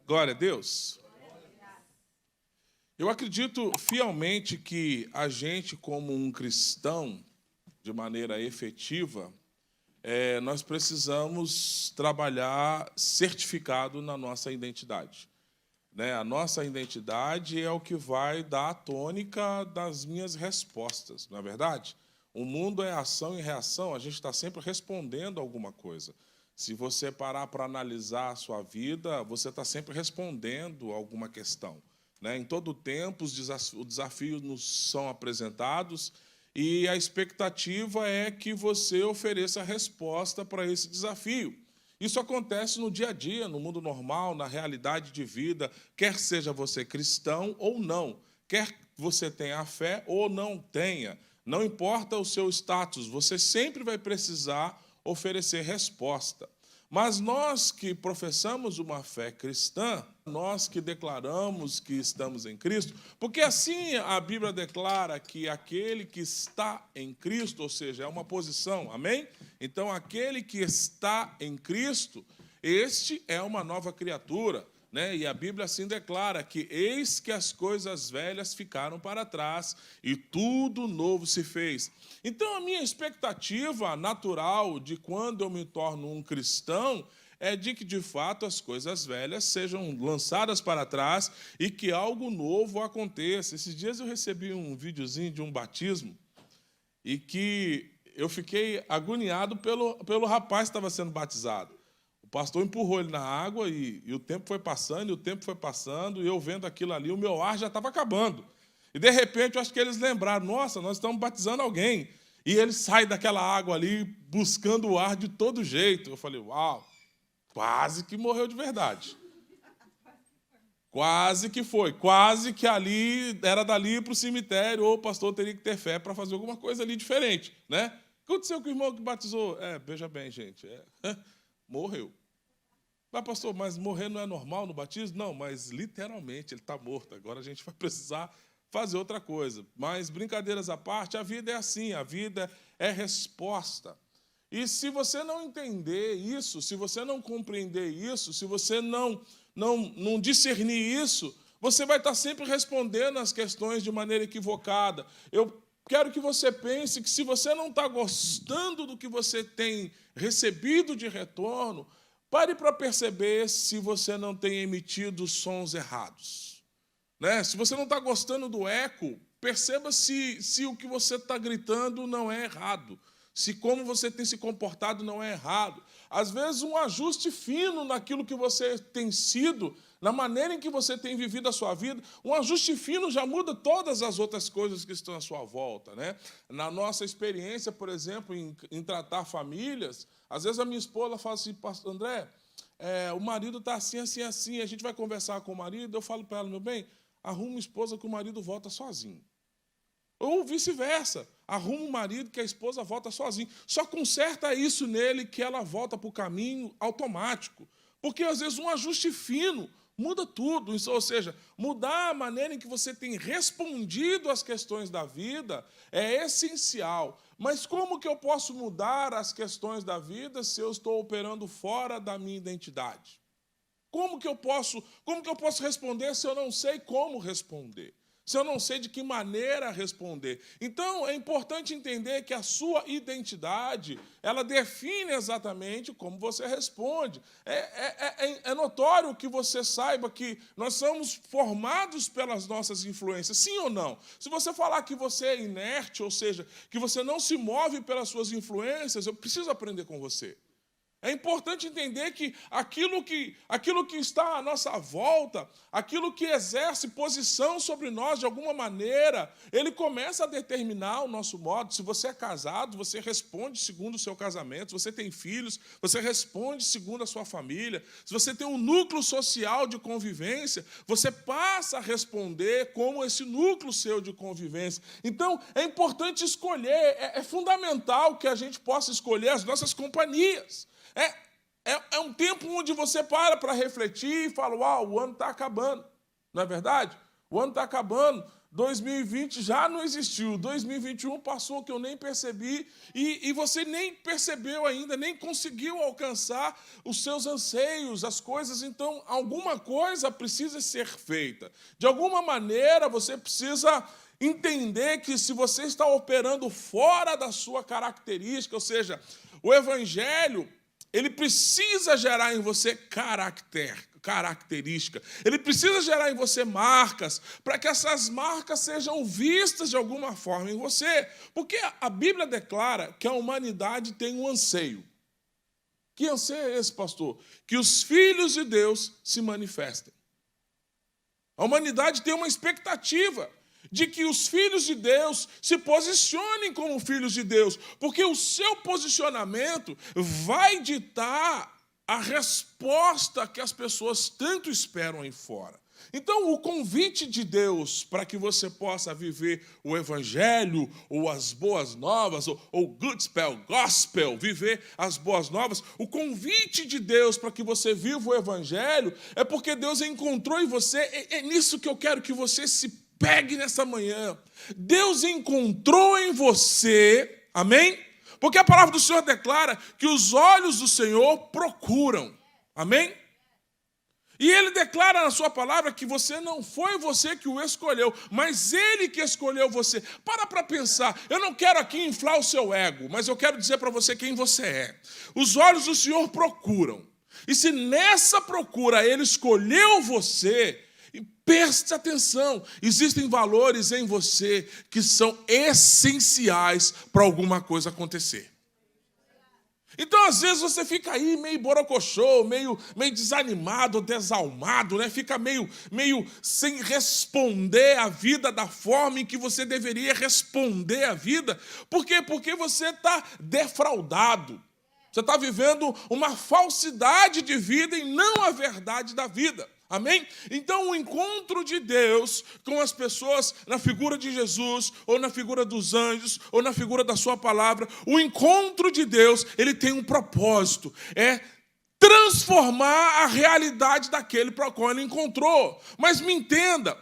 Glória a Deus. Eu acredito fielmente que a gente, como um cristão, de maneira efetiva, nós precisamos trabalhar certificado na nossa identidade. A nossa identidade é o que vai dar a tônica das minhas respostas, não é verdade? O mundo é ação e reação, a gente está sempre respondendo alguma coisa. Se você parar para analisar a sua vida, você está sempre respondendo a alguma questão. Em todo tempo, os desafios nos são apresentados e a expectativa é que você ofereça a resposta para esse desafio. Isso acontece no dia a dia, no mundo normal, na realidade de vida, quer seja você cristão ou não, quer você tenha a fé ou não tenha, não importa o seu status, você sempre vai precisar oferecer resposta. Mas nós que professamos uma fé cristã, nós que declaramos que estamos em Cristo, porque assim a Bíblia declara que aquele que está em Cristo, ou seja, é uma posição, amém? Então, aquele que está em Cristo, este é uma nova criatura, E a Bíblia assim declara que eis que as coisas velhas ficaram para trás e tudo novo se fez. Então, a minha expectativa natural de quando eu me torno um cristão é de que, de fato, as coisas velhas sejam lançadas para trás e que algo novo aconteça. Esses dias eu recebi um videozinho de um batismo e que eu fiquei agoniado pelo rapaz que estava sendo batizado. O pastor empurrou ele na água e o tempo foi passando, e eu vendo aquilo ali, o meu ar já estava acabando. E, de repente, eu acho que eles lembraram, nossa, nós estamos batizando alguém. E ele sai daquela água ali, buscando o ar de todo jeito. Eu falei, uau, quase que morreu de verdade. Quase que foi, quase que ali, era dali para o cemitério, ou o pastor teria que ter fé para fazer alguma coisa ali diferente. O que aconteceu com o irmão que batizou? Veja bem, gente, morreu. Mas, pastor, mas morrer não é normal no batismo? Não, mas literalmente ele está morto. Agora a gente vai precisar fazer outra coisa. Mas, brincadeiras à parte, a vida é assim, a vida é resposta. E se você não entender isso, se você não compreender isso, se você não discernir isso, você vai estar sempre respondendo as questões de maneira equivocada. Eu quero que você pense que se você não está gostando do que você tem recebido de retorno, pare para perceber se você não tem emitido sons errados. Se você não está gostando do eco, perceba se o que você está gritando não é errado, se como você tem se comportado não é errado. Às vezes, um ajuste fino naquilo que você tem sido, na maneira em que você tem vivido a sua vida, um ajuste fino já muda todas as outras coisas que estão à sua volta. Na nossa experiência, por exemplo, em tratar famílias, às vezes a minha esposa fala assim, pastor André, o marido está assim, assim, assim, a gente vai conversar com o marido, eu falo para ela, meu bem, arruma uma esposa que o marido volta sozinho. Ou vice-versa, arruma um marido que a esposa volta sozinha. Só conserta isso nele que ela volta para o caminho automático. Porque, às vezes, um ajuste fino muda tudo. Ou seja, mudar a maneira em que você tem respondido às questões da vida é essencial. Mas como que eu posso mudar as questões da vida se eu estou operando fora da minha identidade? Como que eu posso responder se eu não sei como responder? Se eu não sei de que maneira responder. Então, é importante entender que a sua identidade, ela define exatamente como você responde. É notório que você saiba que nós somos formados pelas nossas influências, sim ou não? Se você falar que você é inerte, ou seja, que você não se move pelas suas influências, eu preciso aprender com você. É importante entender que aquilo que está à nossa volta, aquilo que exerce posição sobre nós de alguma maneira, ele começa a determinar o nosso modo. Se você é casado, você responde segundo o seu casamento. Se você tem filhos, você responde segundo a sua família. Se você tem um núcleo social de convivência, você passa a responder como esse núcleo seu de convivência. Então, é importante escolher, é fundamental que a gente possa escolher as nossas companhias. É um tempo onde você para refletir e fala, uau, o ano está acabando. Não é verdade? O ano está acabando. 2020 já não existiu, 2021 passou que eu nem percebi e você nem percebeu ainda, nem conseguiu alcançar os seus anseios, as coisas. Então, alguma coisa precisa ser feita. De alguma maneira, você precisa entender que se você está operando fora da sua característica, ou seja, o evangelho, ele precisa gerar em você característica. Ele precisa gerar em você marcas, para que essas marcas sejam vistas de alguma forma em você. Porque a Bíblia declara que a humanidade tem um anseio. Que anseio é esse, pastor? Que os filhos de Deus se manifestem. A humanidade tem uma expectativa de que os filhos de Deus se posicionem como filhos de Deus, porque o seu posicionamento vai ditar a resposta que as pessoas tanto esperam aí fora. Então, o convite de Deus para que você possa viver o evangelho, ou as boas novas, ou gospel, viver as boas novas, o convite de Deus para que você viva o evangelho é porque Deus encontrou em você, é nisso que eu quero que você se pegue nessa manhã. Deus encontrou em você, amém? Porque a palavra do Senhor declara que os olhos do Senhor procuram, amém? E Ele declara na sua palavra que você não foi você que o escolheu, mas Ele que escolheu você. Para pensar, eu não quero aqui inflar o seu ego, mas eu quero dizer para você quem você é. Os olhos do Senhor procuram. E se nessa procura Ele escolheu você, preste atenção, existem valores em você que são essenciais para alguma coisa acontecer. Então, às vezes, você fica aí meio borocochô, meio desanimado, desalmado, né? Fica meio sem responder à vida da forma em que você deveria responder à vida. Por quê? Porque você está defraudado. Você está vivendo uma falsidade de vida e não a verdade da vida. Amém? Então, o encontro de Deus com as pessoas na figura de Jesus, ou na figura dos anjos, ou na figura da sua palavra, o encontro de Deus, ele tem um propósito, é transformar a realidade daquele para o qual ele encontrou. Mas me entenda,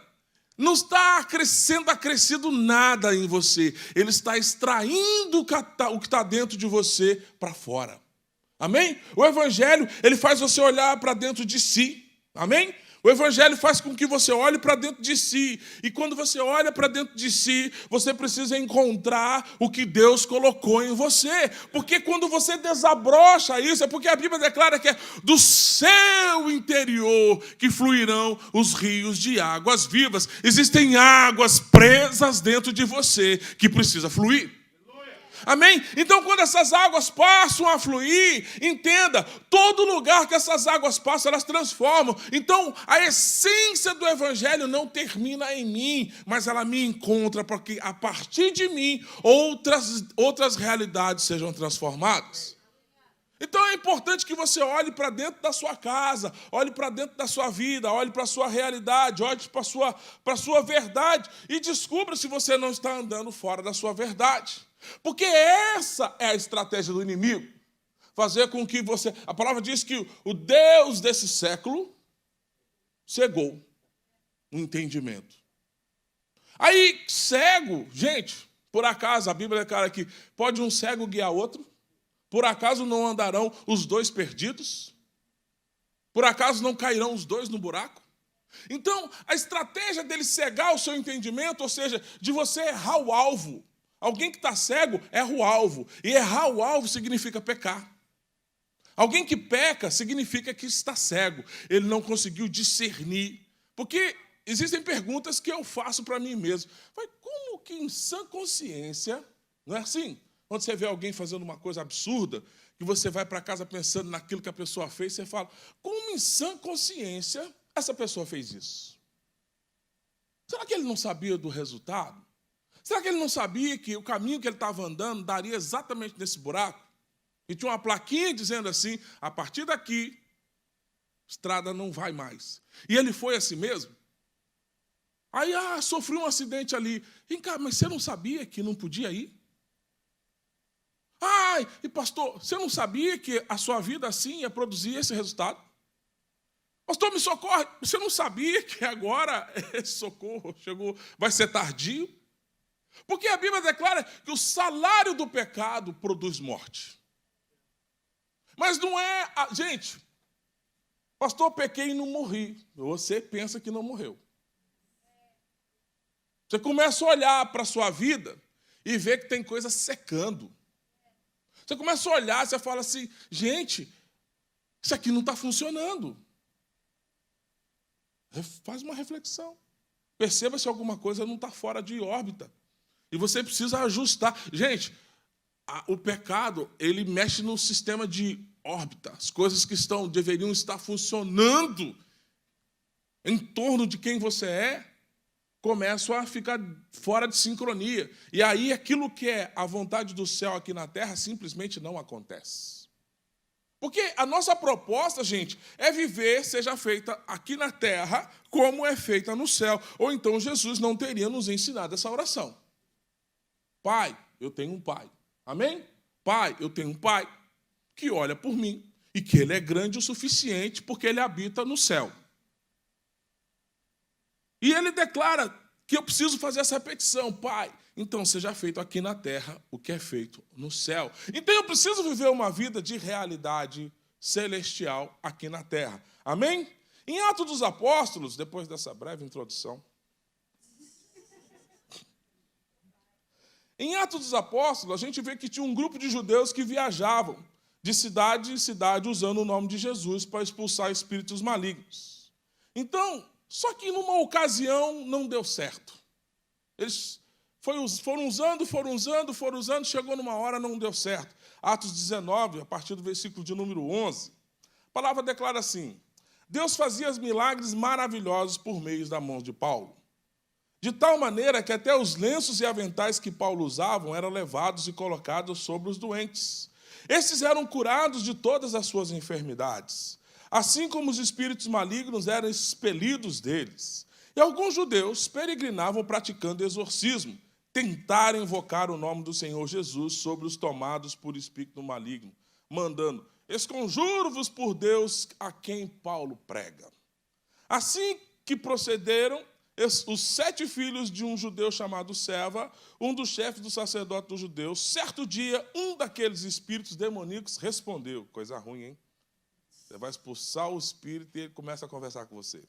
não está acrescido nada em você, ele está extraindo o que está dentro de você para fora. Amém? O evangelho, ele faz você olhar para dentro de si. Amém? O evangelho faz com que você olhe para dentro de si. E quando você olha para dentro de si, você precisa encontrar o que Deus colocou em você. Porque quando você desabrocha isso, é porque a Bíblia declara que é do seu interior que fluirão os rios de águas vivas. Existem águas presas dentro de você que precisa fluir. Amém? Então, quando essas águas passam a fluir, entenda, todo lugar que essas águas passam, elas transformam. Então, a essência do evangelho não termina em mim, mas ela me encontra para que, a partir de mim, outras realidades sejam transformadas. Então, é importante que você olhe para dentro da sua casa, olhe para dentro da sua vida, olhe para a sua realidade, olhe para a sua verdade e descubra se você não está andando fora da sua verdade. Porque essa é a estratégia do inimigo. Fazer com que você... A palavra diz que o Deus desse século cegou o entendimento. Aí, cego, gente, por acaso, a Bíblia declara que pode um cego guiar outro? Por acaso não andarão os dois perdidos? Por acaso não cairão os dois no buraco? Então, a estratégia dele cegar o seu entendimento, ou seja, de você errar o alvo. Alguém que está cego erra o alvo. E errar o alvo significa pecar. Alguém que peca significa que está cego. Ele não conseguiu discernir. Porque existem perguntas que eu faço para mim mesmo. Mas como que em sã consciência, não é assim? Quando você vê alguém fazendo uma coisa absurda, que você vai para casa pensando naquilo que a pessoa fez, você fala, como em sã consciência essa pessoa fez isso? Será que ele não sabia do resultado? Será que ele não sabia que o caminho que ele estava andando daria exatamente nesse buraco? E tinha uma plaquinha dizendo assim, a partir daqui, estrada não vai mais. E ele foi assim mesmo? Aí, sofreu um acidente ali. Vem cá, mas você não sabia que não podia ir? E pastor, você não sabia que a sua vida assim ia produzir esse resultado? Pastor, me socorre. Você não sabia que agora esse socorro chegou, vai ser tardio? Porque a Bíblia declara que o salário do pecado produz morte. Mas não é... Gente, pastor, pequei e não morri. Você pensa que não morreu. Você começa a olhar para a sua vida e vê que tem coisa secando. Você começa a olhar, você fala assim, gente, isso aqui não está funcionando. Faz uma reflexão. Perceba se alguma coisa não está fora de órbita. E você precisa ajustar. Gente, o pecado, ele mexe no sistema de órbita. As coisas que deveriam estar funcionando em torno de quem você é, começam a ficar fora de sincronia. E aí aquilo que é a vontade do céu aqui na terra simplesmente não acontece. Porque a nossa proposta, gente, é viver, seja feita aqui na terra, como é feita no céu. Ou então Jesus não teria nos ensinado essa oração. Pai, eu tenho um pai. Amém? Pai, eu tenho um pai que olha por mim e que ele é grande o suficiente porque ele habita no céu. E ele declara que eu preciso fazer essa petição. Pai, então seja feito aqui na terra o que é feito no céu. Então eu preciso viver uma vida de realidade celestial aqui na terra. Amém? Em Atos dos Apóstolos, depois dessa breve introdução, em Atos dos Apóstolos, a gente vê que tinha um grupo de judeus que viajavam de cidade em cidade usando o nome de Jesus para expulsar espíritos malignos. Então, só que numa ocasião não deu certo. Eles foram usando, chegou numa hora, não deu certo. Atos 19, a partir do versículo de número 11, a palavra declara assim: Deus fazia milagres maravilhosos por meio da mão de Paulo. De tal maneira que até os lenços e aventais que Paulo usava eram levados e colocados sobre os doentes. Esses eram curados de todas as suas enfermidades, assim como os espíritos malignos eram expelidos deles. E alguns judeus peregrinavam praticando exorcismo, tentaram invocar o nome do Senhor Jesus sobre os tomados por espírito maligno, mandando: esconjuro-vos por Deus a quem Paulo prega. Assim que procederam, os 7 filhos de um judeu chamado Seva, um dos chefes do sacerdote dos judeus, certo dia, um daqueles espíritos demoníacos respondeu: coisa ruim, hein? Você vai expulsar o espírito e ele começa a conversar com você.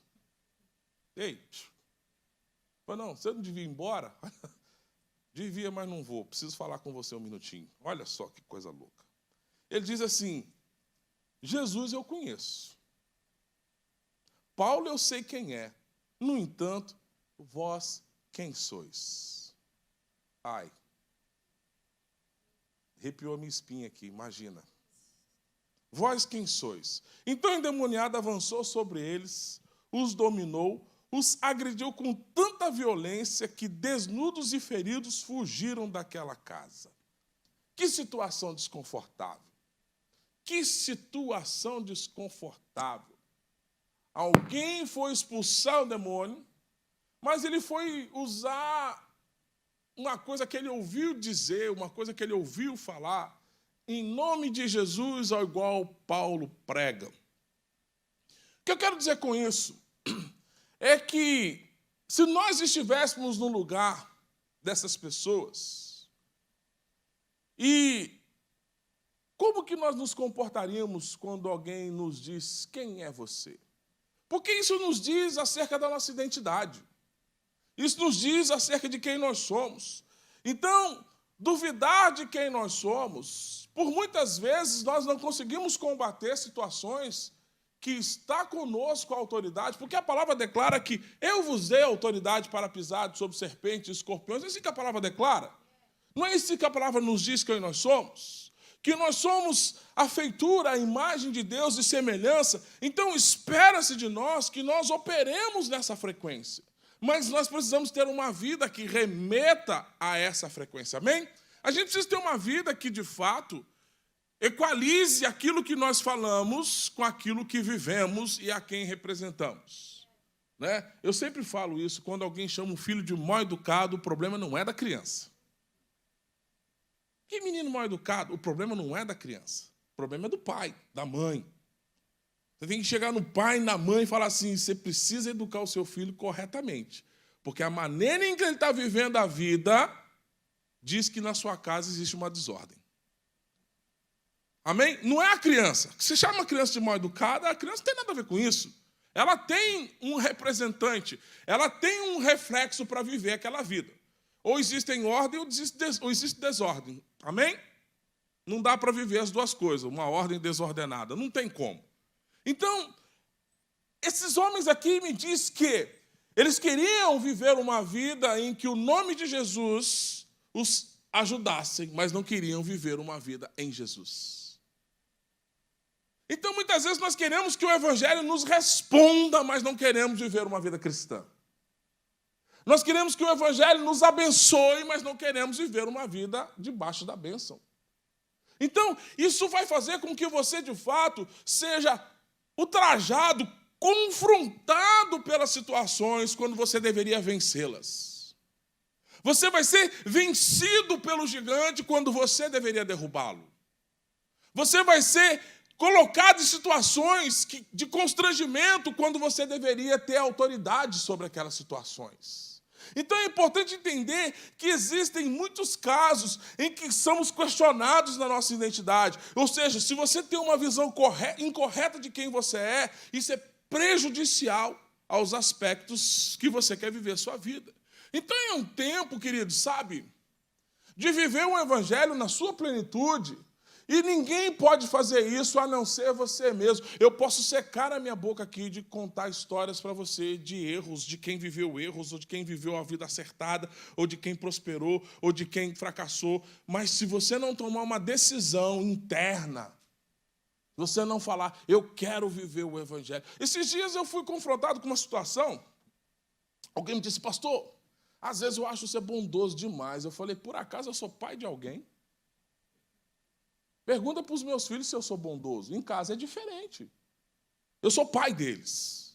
Ei, não, você não devia ir embora? Devia, mas não vou. Preciso falar com você um minutinho. Olha só que coisa louca. Ele diz assim: Jesus eu conheço. Paulo eu sei quem é. No entanto, vós quem sois? Ai. Arrepiou a minha espinha aqui, imagina. Vós quem sois? Então o endemoniado avançou sobre eles, os dominou, os agrediu com tanta violência que desnudos e feridos fugiram daquela casa. Que situação desconfortável. Que situação desconfortável. Alguém foi expulsar o demônio, mas ele foi usar uma coisa que ele ouviu dizer, uma coisa que ele ouviu falar, em nome de Jesus, ao igual Paulo prega. O que eu quero dizer com isso é que, se nós estivéssemos no lugar dessas pessoas, e como que nós nos comportaríamos quando alguém nos diz: quem é você? Porque isso nos diz acerca da nossa identidade. Isso nos diz acerca de quem nós somos. Então, duvidar de quem nós somos, por muitas vezes nós não conseguimos combater situações que está conosco a autoridade, porque a palavra declara que eu vos dei autoridade para pisar sobre serpentes e escorpiões. É isso que a palavra declara. Não é isso que a palavra nos diz quem nós somos? Que nós somos a feitura, a imagem de Deus e semelhança. Então, espera-se de nós que nós operemos nessa frequência. Mas nós precisamos ter uma vida que remeta a essa frequência. Amém? A gente precisa ter uma vida que, de fato, equalize aquilo que nós falamos com aquilo que vivemos e a quem representamos. Né? Eu sempre falo isso: quando alguém chama um filho de mal educado, o problema não é da criança. Que menino mal educado? O problema não é da criança. O problema é do pai, da mãe. Você tem que chegar no pai e na mãe e falar assim, você precisa educar o seu filho corretamente. Porque a maneira em que ele está vivendo a vida diz que na sua casa existe uma desordem. Amém? Não é a criança. Você chama a criança de mal educada, a criança não tem nada a ver com isso. Ela tem um representante, ela tem um reflexo para viver aquela vida. Ou existe ordem ou existe desordem. Amém? Não dá para viver as duas coisas, uma ordem desordenada. Não tem como. Então, esses homens aqui me diz que eles queriam viver uma vida em que o nome de Jesus os ajudasse, mas não queriam viver uma vida em Jesus. Então, muitas vezes nós queremos que o Evangelho nos responda, mas não queremos viver uma vida cristã. Nós queremos que o Evangelho nos abençoe, mas não queremos viver uma vida debaixo da bênção. Então, isso vai fazer com que você, de fato, seja ultrajado, confrontado pelas situações quando você deveria vencê-las. Você vai ser vencido pelo gigante quando você deveria derrubá-lo. Você vai ser colocado em situações de constrangimento quando você deveria ter autoridade sobre aquelas situações. Então é importante entender que existem muitos casos em que somos questionados na nossa identidade. Ou seja, se você tem uma visão incorreta de quem você é, isso é prejudicial aos aspectos que você quer viver a sua vida. Então é um tempo, querido, sabe, de viver um evangelho na sua plenitude. E ninguém pode fazer isso a não ser você mesmo. Eu posso secar a minha boca aqui de contar histórias para você de erros, de quem viveu erros, ou de quem viveu a vida acertada, ou de quem prosperou, ou de quem fracassou. Mas se você não tomar uma decisão interna, você não falar, eu quero viver o evangelho. Esses dias eu fui confrontado com uma situação. Alguém me disse, pastor, às vezes eu acho você bondoso demais. Eu falei, por acaso eu sou pai de alguém? Pergunta para os meus filhos se eu sou bondoso. Em casa é diferente. Eu sou pai deles.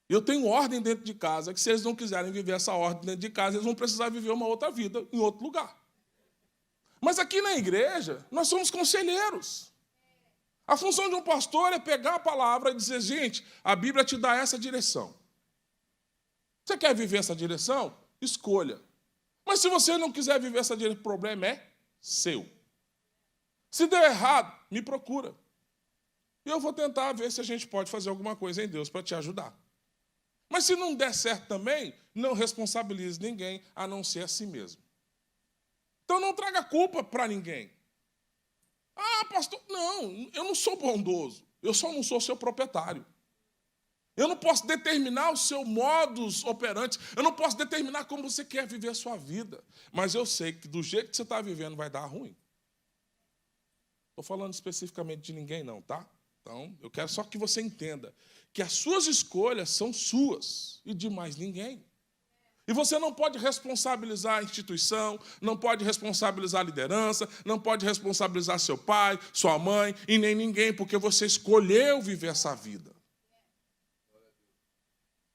Eu tenho ordem dentro de casa, que se eles não quiserem viver essa ordem dentro de casa, eles vão precisar viver uma outra vida em outro lugar. Mas aqui na igreja, nós somos conselheiros. A função de um pastor é pegar a palavra e dizer, gente, a Bíblia te dá essa direção. Você quer viver essa direção? Escolha. Mas se você não quiser viver essa direção, o problema é seu. Se der errado, me procura. E eu vou tentar ver se a gente pode fazer alguma coisa em Deus para te ajudar. Mas se não der certo também, não responsabilize ninguém a não ser a si mesmo. Então não traga culpa para ninguém. Ah, pastor, não, eu não sou bondoso. Eu só não sou seu proprietário. Eu não posso determinar o seu modus operandi. Eu não posso determinar como você quer viver a sua vida. Mas eu sei que do jeito que você está vivendo vai dar ruim. Estou falando especificamente de ninguém, não, tá? Então, eu quero só que você entenda que as suas escolhas são suas e de mais ninguém. E você não pode responsabilizar a instituição, não pode responsabilizar a liderança, não pode responsabilizar seu pai, sua mãe e nem ninguém, porque você escolheu viver essa vida.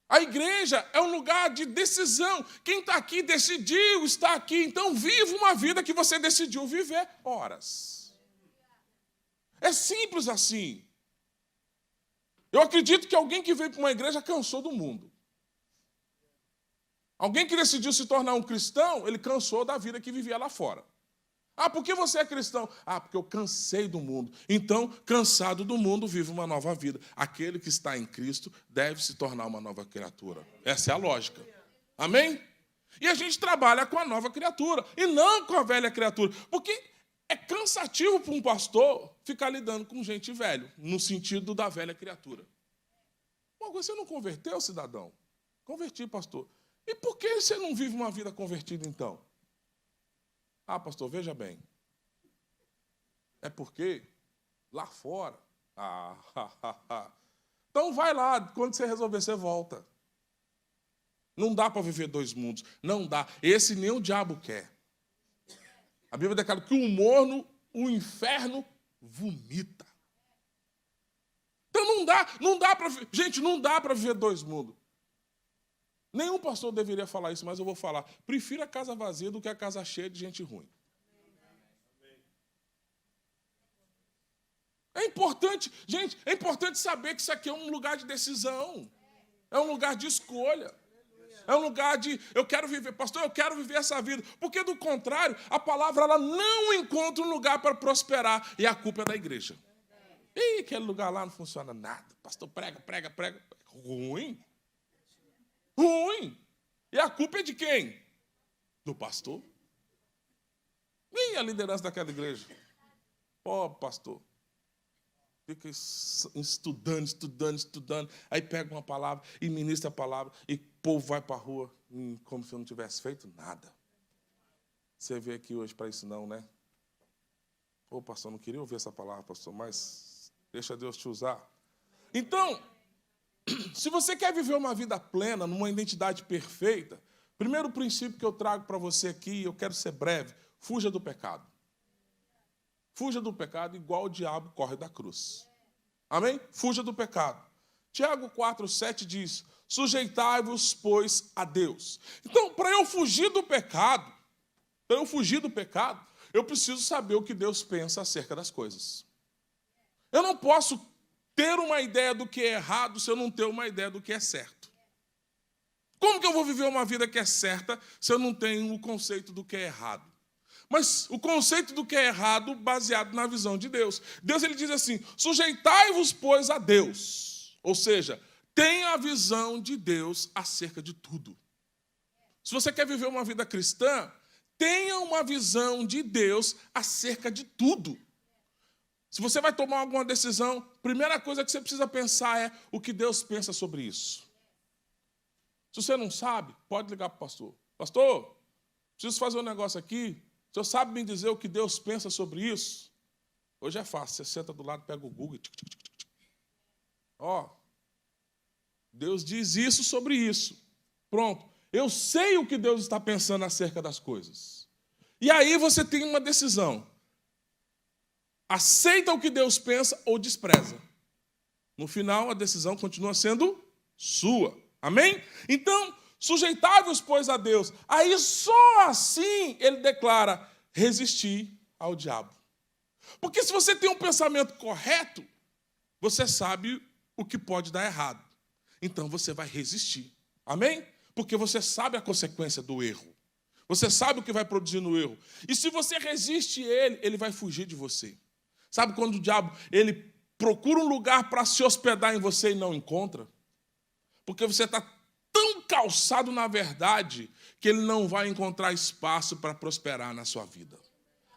A igreja é um lugar de decisão. Quem está aqui decidiu estar aqui, então viva uma vida que você decidiu viver horas. É simples assim. Eu acredito que alguém que veio para uma igreja cansou do mundo. Alguém que decidiu se tornar um cristão, ele cansou da vida que vivia lá fora. Ah, por que você é cristão? Ah, porque eu cansei do mundo. Então, cansado do mundo, vive uma nova vida. Aquele que está em Cristo deve se tornar uma nova criatura. Essa é a lógica. Amém? E a gente trabalha com a nova criatura e não com a velha criatura. Porque é cansativo para um pastor ficar lidando com gente velho, no sentido da velha criatura. Pô, você não converteu, cidadão? Converti, pastor. E por que você não vive uma vida convertida, então? Ah, pastor, veja bem. É porque lá fora... Então vai lá, quando você resolver, você volta. Não dá para viver dois mundos. Não dá. Esse nem o diabo quer. A Bíblia declara que o morno, o inferno, vomita. Então não dá para... Gente, não dá para viver dois mundos. Nenhum pastor deveria falar isso, mas eu vou falar. Prefiro a casa vazia do que a casa cheia de gente ruim. É importante, gente, é importante saber que isso aqui é um lugar de decisão. É um lugar de escolha. É um lugar de, eu quero viver, pastor, eu quero viver essa vida. Porque, do contrário, a palavra ela não encontra um lugar para prosperar. E a culpa é da igreja. E aquele lugar lá não funciona nada. Pastor, prega. Ruim. Ruim. E a culpa é de quem? Do pastor. E a liderança daquela igreja? Pastor. Fica estudando. Aí pega uma palavra e ministra a palavra. E o povo vai para a rua como se eu não tivesse feito nada. Você veio aqui hoje para isso não, né? Pastor, não queria ouvir essa palavra, pastor, mas deixa Deus te usar. Então, se você quer viver uma vida plena, numa identidade perfeita, primeiro princípio que eu trago para você aqui, eu quero ser breve, fuja do pecado. Fuja do pecado igual o diabo corre da cruz. Amém? Fuja do pecado. Tiago 4:7 diz, sujeitai-vos, pois, a Deus. Então, para eu fugir do pecado, eu preciso saber o que Deus pensa acerca das coisas. Eu não posso ter uma ideia do que é errado se eu não ter uma ideia do que é certo. Como que eu vou viver uma vida que é certa se eu não tenho o conceito do que é errado? Mas o conceito do que é errado baseado na visão de Deus. Deus ele diz assim, sujeitai-vos, pois, a Deus. Ou seja, tenha a visão de Deus acerca de tudo. Se você quer viver uma vida cristã, tenha uma visão de Deus acerca de tudo. Se você vai tomar alguma decisão, a primeira coisa que você precisa pensar é o que Deus pensa sobre isso. Se você não sabe, pode ligar para o pastor. Pastor, preciso fazer um negócio aqui. O senhor sabe me dizer o que Deus pensa sobre isso? Hoje é fácil. Você senta do lado, pega o Google e... Deus diz isso sobre isso. Pronto. Eu sei o que Deus está pensando acerca das coisas. E aí você tem uma decisão. Aceita o que Deus pensa ou despreza. No final, a decisão continua sendo sua. Amém? Então, sujeitai-vos, pois, a Deus. Aí, só assim, ele declara, resistir ao diabo. Porque se você tem um pensamento correto, você sabe o que pode dar errado. Então, você vai resistir. Amém? Porque você sabe a consequência do erro. Você sabe o que vai produzir no erro. E se você resiste ele, ele vai fugir de você. Sabe quando o diabo ele procura um lugar para se hospedar em você e não encontra? Porque você está tão calçado na verdade que ele não vai encontrar espaço para prosperar na sua vida.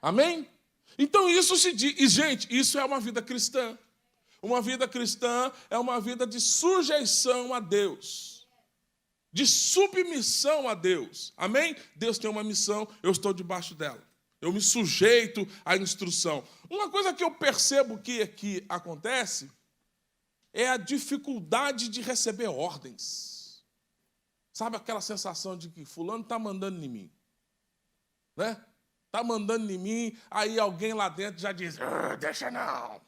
Amém? Então isso se diz... E, gente, isso é uma vida cristã. Uma vida cristã é uma vida de sujeição a Deus. De submissão a Deus. Amém? Deus tem uma missão, eu estou debaixo dela. Eu me sujeito à instrução. Uma coisa que eu percebo que aqui acontece é a dificuldade de receber ordens. Sabe aquela sensação de que fulano está mandando em mim? Né? Está mandando em mim, aí alguém lá dentro já diz, deixa não.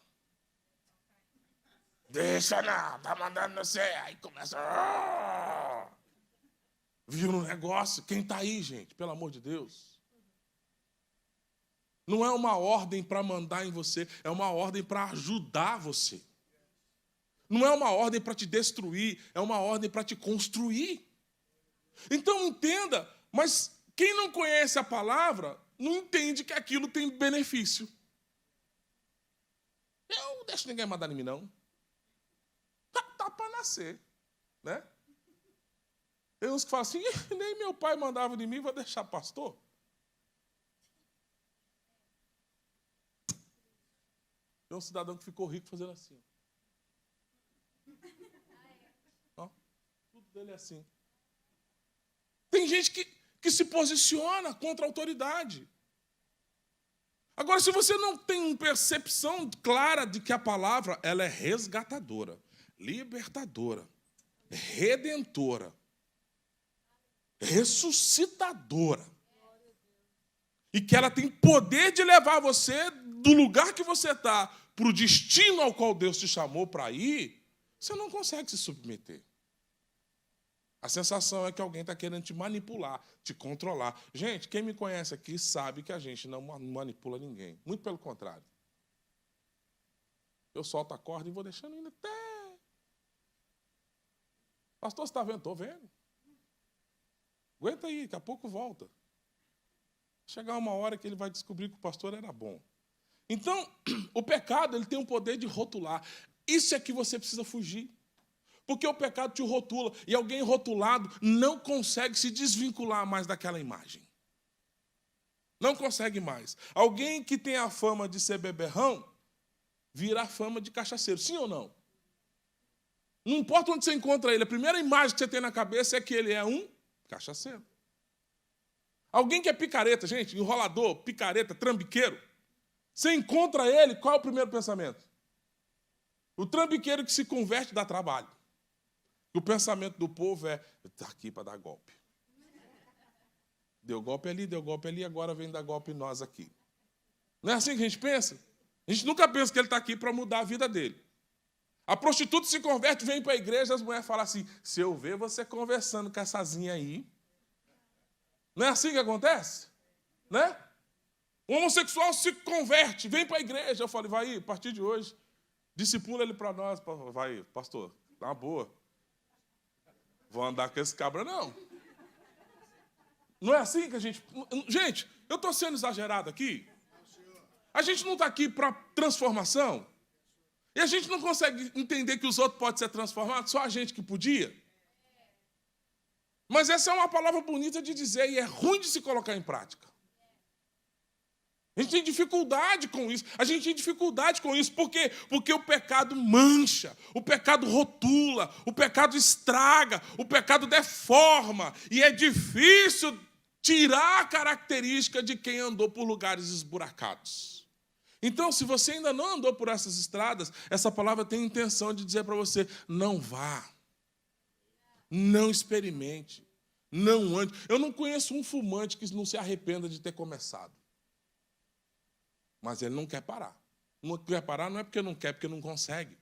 Deixa não, está mandando não sei. Aí começa... Viu no negócio? Quem está aí, gente? Pelo amor de Deus. Não é uma ordem para mandar em você, é uma ordem para ajudar você. Não é uma ordem para te destruir, é uma ordem para te construir. Então entenda, mas quem não conhece a palavra, não entende que aquilo tem benefício. Eu não deixo ninguém mandar em mim, não. Tá para nascer, né? Tem uns que falam assim, nem meu pai mandava de mim, vou deixar pastor. Tem um cidadão que ficou rico fazendo assim. Ó, tudo dele é assim. Tem gente que se posiciona contra a autoridade. Agora, se você não tem uma percepção clara de que a palavra ela é resgatadora, libertadora, redentora, ressuscitadora, e que ela tem poder de levar você do lugar que você está para o destino ao qual Deus te chamou para ir, você não consegue se submeter. A sensação é que alguém está querendo te manipular, te controlar. Gente, quem me conhece aqui sabe que a gente não manipula ninguém. Muito pelo contrário. Eu solto a corda e vou deixando indo até... Pastor, você está vendo? Estou vendo. Aguenta aí, daqui a pouco volta. Chegar uma hora que ele vai descobrir que o pastor era bom. Então, o pecado ele tem o poder de rotular. Isso é que você precisa fugir. Porque o pecado te rotula. E alguém rotulado não consegue se desvincular mais daquela imagem. Não consegue mais. Alguém que tem a fama de ser beberrão, vira a fama de cachaceiro. Sim ou não? Não importa onde você encontra ele, a primeira imagem que você tem na cabeça é que ele é um cachaceiro. Alguém que é picareta, gente, enrolador, picareta, trambiqueiro, você encontra ele, qual é o primeiro pensamento? O trambiqueiro que se converte dá trabalho. E o pensamento do povo é, está aqui para dar golpe. Deu golpe ali, agora vem dar golpe em nós aqui. Não é assim que a gente pensa? A gente nunca pensa que ele está aqui para mudar a vida dele. A prostituta se converte, vem para a igreja, as mulheres falam assim, se eu ver você conversando comessazinha aí, não é assim que acontece? Né? O homossexual se converte, vem para a igreja. Eu falei, vai aí, a partir de hoje, discipula ele para nós. Vai, pastor, dá uma boa. Vou andar com esse cabra, não. Não é assim que a gente... Gente, eu estou sendo exagerado aqui. A gente não está aqui para transformação. E a gente não consegue entender que os outros podem ser transformados, só a gente que podia. Mas essa é uma palavra bonita de dizer e é ruim de se colocar em prática. A gente tem dificuldade com isso. A gente tem dificuldade com isso. Por quê? Porque o pecado mancha, o pecado rotula, o pecado estraga, o pecado deforma. E é difícil tirar a característica de quem andou por lugares esburacados. Então, se você ainda não andou por essas estradas, essa palavra tem a intenção de dizer para você, não vá. Não experimente. Não ande. Eu não conheço um fumante que não se arrependa de ter começado. Mas ele não quer parar. Não quer parar não é porque não quer, é porque não consegue.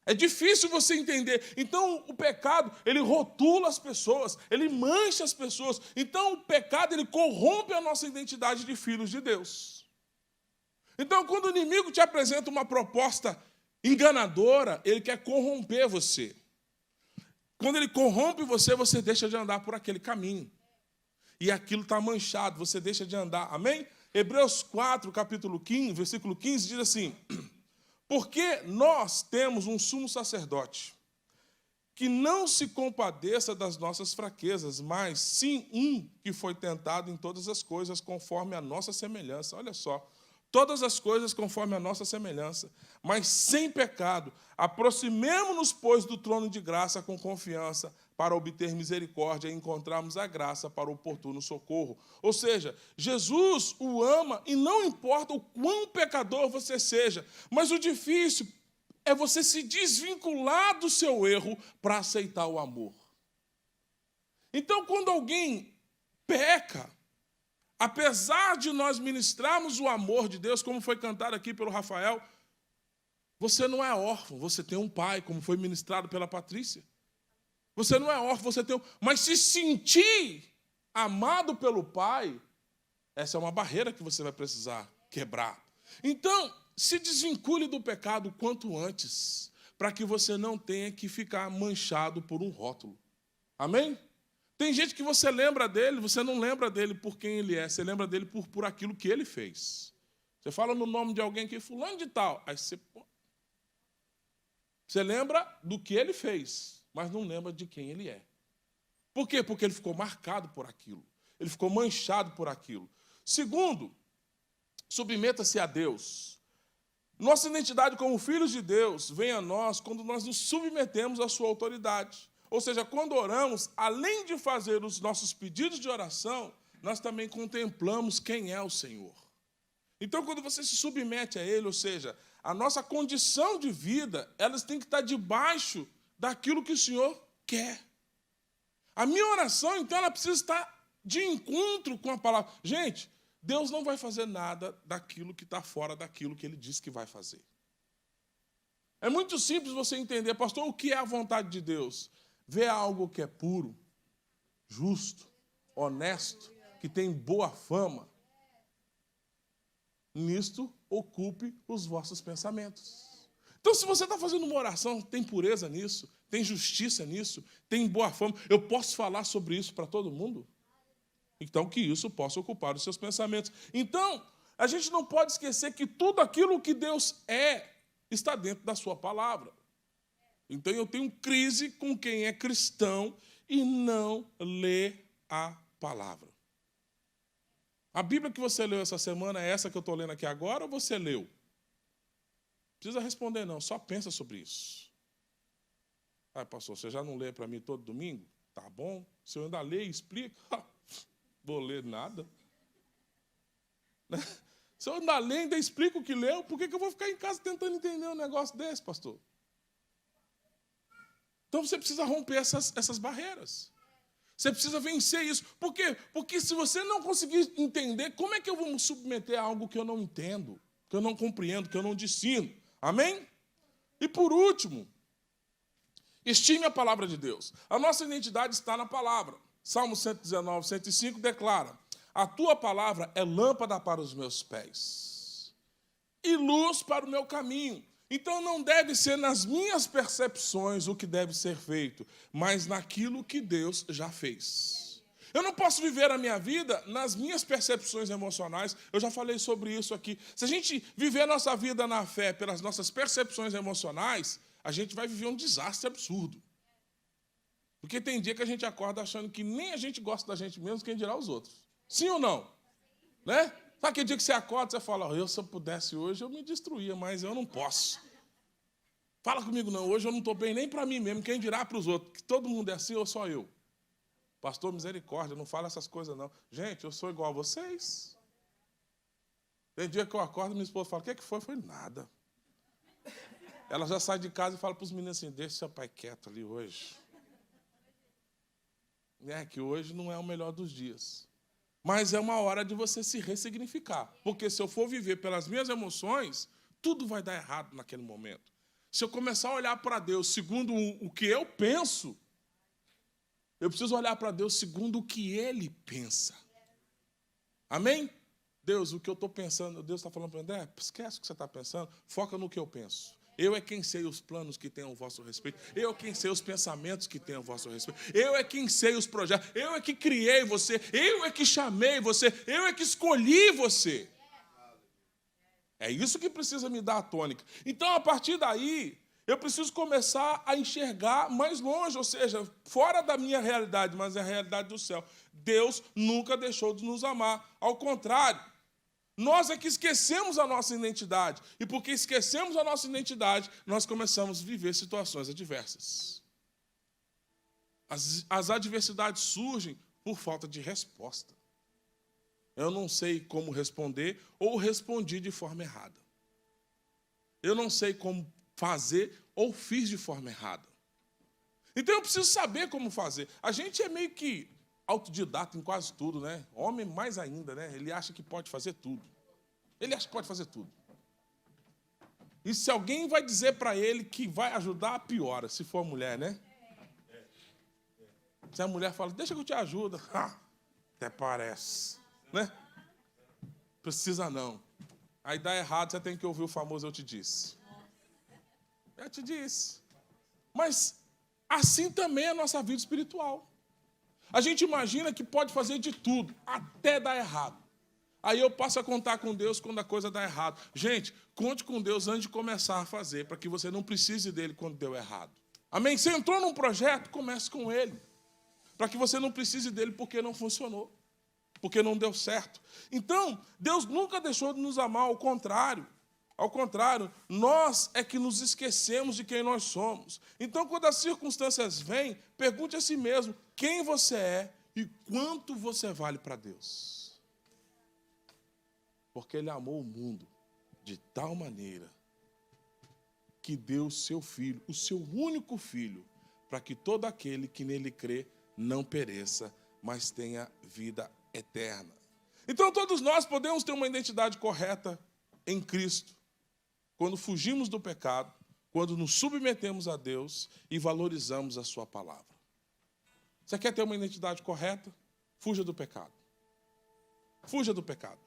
É difícil você entender. Então, o pecado, ele rotula as pessoas, ele mancha as pessoas. Então, o pecado, ele corrompe a nossa identidade de filhos de Deus. Então, quando o inimigo te apresenta uma proposta enganadora, ele quer corromper você. Quando ele corrompe você, você deixa de andar por aquele caminho. E aquilo está manchado, você deixa de andar. Amém? Hebreus 4, capítulo 15, versículo 15, diz assim, porque nós temos um sumo sacerdote que não se compadeça das nossas fraquezas, mas sim um que foi tentado em todas as coisas conforme a nossa semelhança. Olha só, todas as coisas conforme a nossa semelhança, mas sem pecado. Aproximemo-nos, pois, do trono de graça com confiança, para obter misericórdia e encontrarmos a graça para o oportuno socorro. Ou seja, Jesus o ama e não importa o quão pecador você seja, mas o difícil é você se desvincular do seu erro para aceitar o amor. Então, quando alguém peca, apesar de nós ministrarmos o amor de Deus, como foi cantado aqui pelo Rafael, você não é órfão, você tem um pai, como foi ministrado pela Patrícia. Você não é órfão, você tem um... Mas se sentir amado pelo pai, essa é uma barreira que você vai precisar quebrar. Então, se desvincule do pecado o quanto antes, para que você não tenha que ficar manchado por um rótulo. Amém? Tem gente que você lembra dele, você não lembra dele por quem ele é, você lembra dele por aquilo que ele fez. Você fala no nome de alguém que é fulano de tal, aí você lembra do que ele fez, mas não lembra de quem ele é. Por quê? Porque ele ficou marcado por aquilo. Ele ficou manchado por aquilo. Segundo, submeta-se a Deus. Nossa identidade como filhos de Deus vem a nós quando nós nos submetemos à sua autoridade. Ou seja, quando oramos, além de fazer os nossos pedidos de oração, nós também contemplamos quem é o Senhor. Então, quando você se submete a Ele, ou seja, a nossa condição de vida, elas têm que estar debaixo daquilo que o Senhor quer. A minha oração, então, ela precisa estar de encontro com a palavra. Gente, Deus não vai fazer nada daquilo que está fora daquilo que Ele disse que vai fazer. É muito simples você entender, pastor, o que é a vontade de Deus? Ver algo que é puro, justo, honesto, que tem boa fama. nisto ocupe os vossos pensamentos. Então, se você está fazendo uma oração, tem pureza nisso, tem justiça nisso, tem boa fama, eu posso falar sobre isso para todo mundo? Então, que isso possa ocupar os seus pensamentos. Então, a gente não pode esquecer que tudo aquilo que Deus é está dentro da sua palavra. Então, eu tenho crise com quem é cristão e não lê a palavra. A Bíblia que você leu essa semana é essa que eu estou lendo aqui agora ou você leu? Não precisa responder, não. Só pensa sobre isso. Ah, pastor, você já não lê para mim todo domingo? Tá bom. Se eu ainda lê e explica, vou ler nada. Se eu ainda lê e ainda explico o que leu, por que eu vou ficar em casa tentando entender um negócio desse, pastor? Então você precisa romper essas barreiras. Você precisa vencer isso. Por quê? Porque se você não conseguir entender, como é que eu vou me submeter a algo que eu não entendo, que eu não compreendo, que eu não discerno? Amém? E por último, estime a palavra de Deus. A nossa identidade está na palavra. Salmo 119, 105 declara: a tua palavra é lâmpada para os meus pés e luz para o meu caminho. Então não deve ser nas minhas percepções o que deve ser feito, mas naquilo que Deus já fez. Eu não posso viver a minha vida nas minhas percepções emocionais. Eu já falei sobre isso aqui. Se a gente viver a nossa vida na fé pelas nossas percepções emocionais, a gente vai viver um desastre absurdo. Porque tem dia que a gente acorda achando que nem a gente gosta da gente mesmo, quem dirá os outros. Sim ou não? Né? Sabe aquele dia que você acorda e você fala, se eu pudesse hoje, eu me destruía, mas eu não posso. Fala comigo não, hoje eu não estou bem nem para mim mesmo, quem dirá para os outros? Que todo mundo é assim ou só eu? Pastor, misericórdia, não fala essas coisas não. Gente, eu sou igual a vocês. Tem dia que eu acordo e minha esposa fala, o que foi? Eu falei, nada. Ela já sai de casa e fala para os meninos assim, deixa seu pai quieto ali hoje. Que hoje não é o melhor dos dias. Mas é uma hora de você se ressignificar. Porque se eu for viver pelas minhas emoções, tudo vai dar errado naquele momento. Se eu começar a olhar para Deus segundo o que eu penso, eu preciso olhar para Deus segundo o que Ele pensa. Amém? Deus, o que eu estou pensando, Deus está falando para André, esquece o que você está pensando, foca no que eu penso. Eu é quem sei os planos que têm ao vosso respeito. Eu é quem sei os pensamentos que têm ao vosso respeito. Eu é quem sei os projetos. Eu é que criei você. Eu é que chamei você. Eu é que escolhi você. É isso que precisa me dar a tônica. Então, a partir daí, eu preciso começar a enxergar mais longe, ou seja, fora da minha realidade, mas é a realidade do céu. Deus nunca deixou de nos amar. Ao contrário, nós é que esquecemos a nossa identidade. E porque esquecemos a nossa identidade, nós começamos a viver situações adversas. As adversidades surgem por falta de resposta. Eu não sei como responder ou respondi de forma errada. Eu não sei como fazer ou fiz de forma errada. Então eu preciso saber como fazer. A gente é meio que autodidata em quase tudo, né? Homem mais ainda, né? Ele acha que pode fazer tudo. Ele acha que pode fazer tudo. E se alguém vai dizer para ele que vai ajudar, piora, se for a mulher, né? Se a mulher fala, deixa que eu te ajudo. Até parece. Né? Precisa não. Aí dá errado, você tem que ouvir o famoso eu te disse. Eu te disse. Mas assim também é a nossa vida espiritual. A gente imagina que pode fazer de tudo, até dar errado. Aí eu passo a contar com Deus quando a coisa dá errado. Gente, conte com Deus antes de começar a fazer, para que você não precise dele quando deu errado. Amém? Você entrou num projeto, comece com ele. Para que você não precise dele porque não funcionou. Porque não deu certo. Então, Deus nunca deixou de nos amar, ao contrário. Ao contrário, nós é que nos esquecemos de quem nós somos. Então, quando as circunstâncias vêm, pergunte a si mesmo quem você é e quanto você vale para Deus. Porque Ele amou o mundo de tal maneira que deu o seu Filho, o seu único Filho, para que todo aquele que nele crê não pereça, mas tenha vida eterna. Então, todos nós podemos ter uma identidade correta em Cristo, quando fugimos do pecado, quando nos submetemos a Deus e valorizamos a sua palavra. Você quer ter uma identidade correta? Fuja do pecado. Fuja do pecado.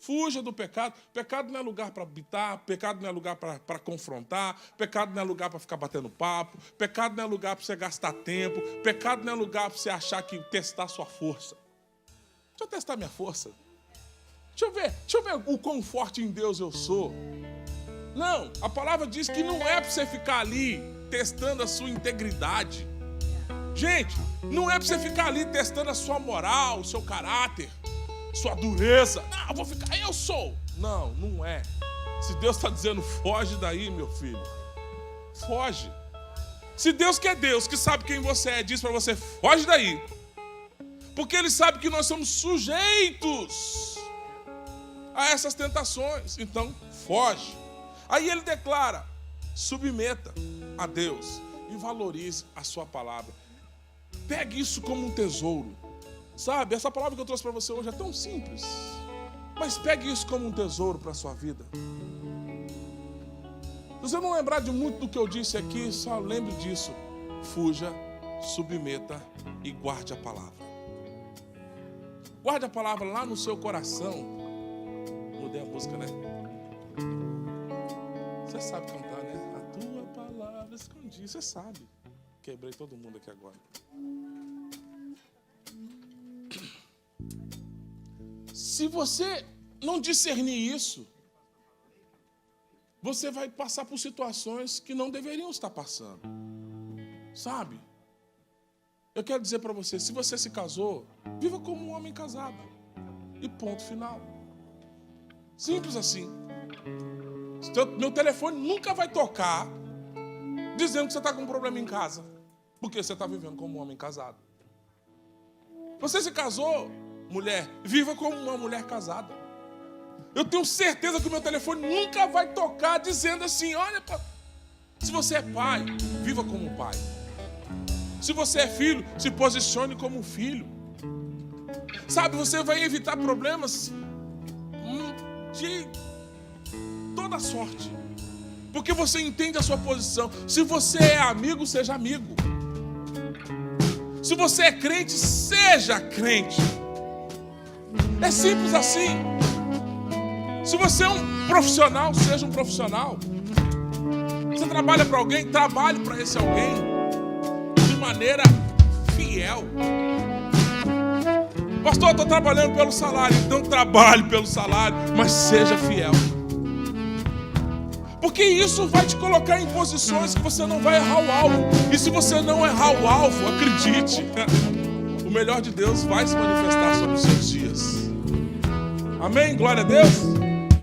Fuja do pecado. Pecado não é lugar para habitar, pecado não é lugar para confrontar, pecado não é lugar para ficar batendo papo, pecado não é lugar para você gastar tempo, pecado não é lugar para você achar que testar sua força. Deixa eu testar minha força. Deixa eu ver o quão forte em Deus eu sou. Não, a palavra diz que não é para você ficar ali testando a sua integridade. Gente, não é para você ficar ali testando a sua moral, o seu caráter, sua dureza. Não, eu vou ficar, eu sou. Não, não é. Se Deus está dizendo, foge daí, meu filho. Foge. Se Deus que é Deus, que sabe quem você é, diz para você, foge daí. Porque Ele sabe que nós somos sujeitos a essas tentações. Então, foge. Aí Ele declara, submeta a Deus e valorize a sua palavra. Pegue isso como um tesouro. Sabe, essa palavra que eu trouxe para você hoje é tão simples. Mas pegue isso como um tesouro para a sua vida. Se você não lembrar de muito do que eu disse aqui, só lembre disso. Fuja, submeta e guarde a palavra. Guarde a palavra lá no seu coração. Mudei a música, né? Você sabe cantar, né? A tua palavra escondi, você sabe. Quebrei todo mundo aqui agora. Se você não discernir isso, você vai passar por situações que não deveriam estar passando. Sabe? Eu quero dizer para você, se você se casou, viva como um homem casado. E ponto final. Simples assim. Meu telefone nunca vai tocar dizendo que você está com um problema em casa. Porque você está vivendo como um homem casado. Você se casou, mulher, viva como uma mulher casada. Eu tenho certeza que o meu telefone nunca vai tocar dizendo assim, olha, se você é pai, viva como um pai. Se você é filho, se posicione como um filho. Sabe, você vai evitar problemas de toda sorte. Porque você entende a sua posição. Se você é amigo, seja amigo. Se você é crente, seja crente. É simples assim. Se você é um profissional, seja um profissional. Você trabalha para alguém, trabalhe para esse alguém de maneira fiel. Pastor, eu estou trabalhando pelo salário. Então trabalhe pelo salário, mas seja fiel. Porque isso vai te colocar em posições que você não vai errar o alvo. E se você não errar o alvo, acredite, o melhor de Deus vai se manifestar sobre os seus dias. Amém? Glória a Deus.